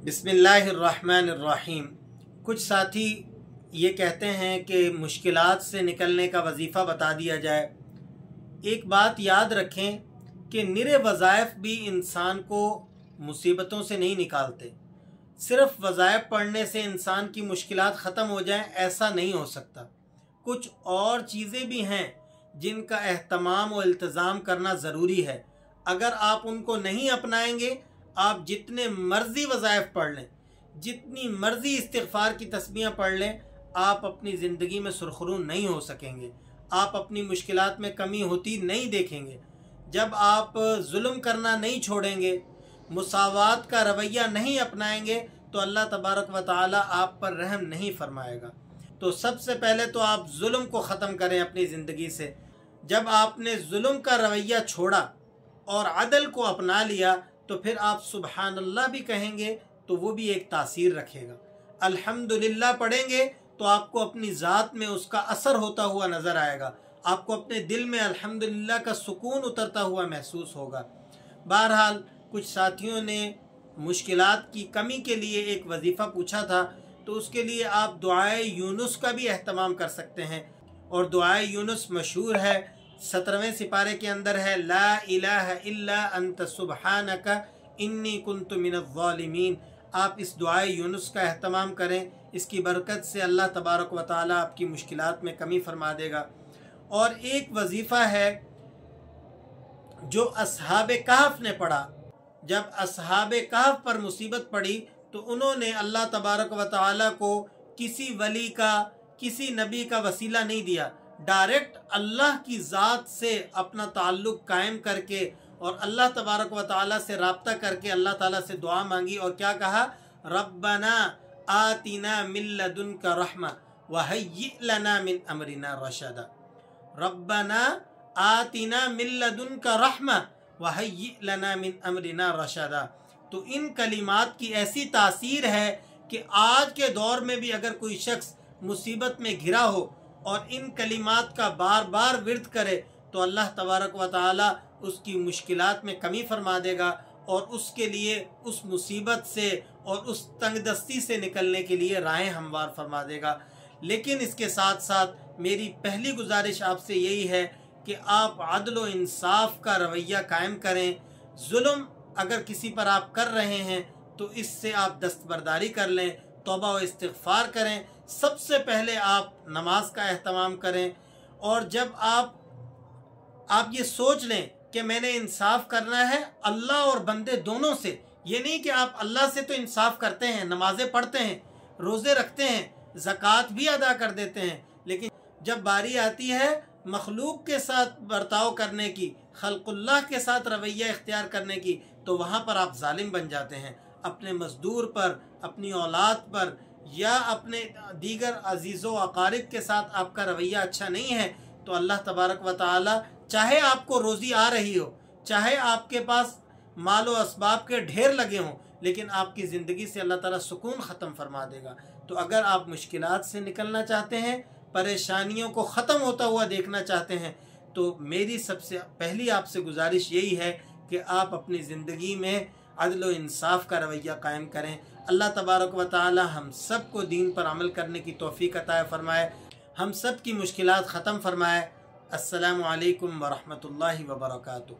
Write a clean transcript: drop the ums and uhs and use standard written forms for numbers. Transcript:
बिस्मिल्लाहिर्रहमानिर्रहीम। कुछ साथी ये कहते हैं कि मुश्किलात से निकलने का वजीफ़ा बता दिया जाए। एक बात याद रखें कि निरे वज़ाइफ भी इंसान को मुसीबतों से नहीं निकालते। सिर्फ वज़ाइफ पढ़ने से इंसान की मुश्किलात ख़त्म हो जाएं ऐसा नहीं हो सकता। कुछ और चीज़ें भी हैं जिनका एहतमाम व इल्तिज़ाम करना ज़रूरी है। अगर आप उनको नहीं अपनाएंगे, आप जितने मर्ज़ी वज़ाइफ पढ़ लें, जितनी मर्ज़ी इस्तिग़फ़ार की तस्बीहें पढ़ लें, आप अपनी ज़िंदगी में सुरखरू नहीं हो सकेंगे। आप अपनी मुश्किलात में कमी होती नहीं देखेंगे। जब आप जुल्म करना नहीं छोड़ेंगे, मुसावात का रवैया नहीं अपनाएंगे, तो अल्लाह तबारक व तआला आप पर रहम नहीं फरमाएगा। तो सबसे पहले तो आप जुल्म को ख़त्म करें अपनी ज़िंदगी से। जब आपने जुल्म का रवैया छोड़ा और अदल को अपना लिया, तो फिर आप सुबहान अल्लाह भी कहेंगे तो वो भी एक तासीर रखेगा। अल्हम्दुलिल्लाह पढ़ेंगे तो आपको अपनी ज़ात में उसका असर होता हुआ नज़र आएगा। आपको अपने दिल में अल्हम्दुलिल्लाह का सुकून उतरता हुआ महसूस होगा। बहरहाल कुछ साथियों ने मुश्किलात की कमी के लिए एक वजीफ़ा पूछा था, तो उसके लिए आप दुआए यूनुस का भी एहतमाम कर सकते हैं। और दुआए यूनुस मशहूर है, 17वें सिपारे के अंदर है, ला इलाहा इल्ला अंत सुब्हानका इन्नी कुन्तु मिनज़्ज़ालिमीन। आप इस दुआए यूनुस का एहतमाम करें, इसकी बरकत से अल्लाह तबारक व तआला आपकी मुश्किलात में कमी फरमा देगा। और एक वजीफ़ा है जो असहाबे कहफ ने पढ़ा। जब असहाबे कहफ पर मुसीबत पड़ी तो उन्होंने अल्लाह तबारक व तआला को किसी वली का, किसी नबी का वसीला नहीं दिया, डायरेक्ट अल्लाह की ज़ात से अपना ताल्लुक़ कायम करके और अल्लाह तबारक व तआला से राब्ता करके अल्लाह ताला से दुआ मांगी। और क्या कहा? रब्बना आतिना मिन लदुनका रहमा व हय्यि लना मिन अमरिना रशदा। रब्बना आतिना मिन लदुनका रहमा व हय्यि लना मिन अमरिना रशदा। तो इन कलिमात की ऐसी तासीर है कि आज के दौर में भी अगर कोई शख्स मुसीबत में घिरा हो और इन कलिमात का बार बार विर्द करे, तो अल्लाह तबारक व तआला उसकी मुश्किलात में कमी फरमा देगा और उसके लिए उस मुसीबत से और उस तंगदस्ती से निकलने के लिए राहें हमवार फरमा देगा। लेकिन इसके साथ साथ मेरी पहली गुजारिश आपसे यही है कि आप अदल व इंसाफ का रवैया कायम करें। जुल्म अगर किसी पर आप कर रहे हैं तो इससे आप दस्तबरदारी कर लें, तौबा व इस्तिग़फ़ार करें। सबसे पहले आप नमाज का एहतमाम करें। और जब आप ये सोच लें कि मैंने इंसाफ करना है अल्लाह और बंदे दोनों से, ये नहीं कि आप अल्लाह से तो इंसाफ करते हैं, नमाज़ें पढ़ते हैं, रोज़े रखते हैं, ज़कात भी अदा कर देते हैं, लेकिन जब बारी आती है मखलूक के साथ बर्ताव करने की, खल्क़ुल्लाह के साथ रवैया इख्तियार करने की, तो वहाँ पर आप जालिम बन जाते हैं। अपने मज़दूर पर, अपनी औलाद पर या अपने दीगर अजीज़ों अकारिब के साथ आपका रवैया अच्छा नहीं है, तो अल्लाह तबारक व तआला चाहे आपको रोज़ी आ रही हो, चाहे आपके पास माल व असबाब के ढेर लगे हों, लेकिन आपकी ज़िंदगी से अल्लाह ताला सुकून ख़त्म फरमा देगा। तो अगर आप मुश्किलात से निकलना चाहते हैं, परेशानियों को ख़त्म होता हुआ देखना चाहते हैं, तो मेरी सबसे पहली आपसे गुजारिश यही है कि आप अपनी ज़िंदगी में अदल व इंसाफ का रवैया कायम करें। अल्लाह तबारक व तआला हम सब को दीन पर अमल करने की तौफ़ीक़ अता फ़रमाए, हम सब की मुश्किलात ख़त्म फरमाए। अस्सलामु अलैकुम व रहमतुल्लाहि व बरकातुहू।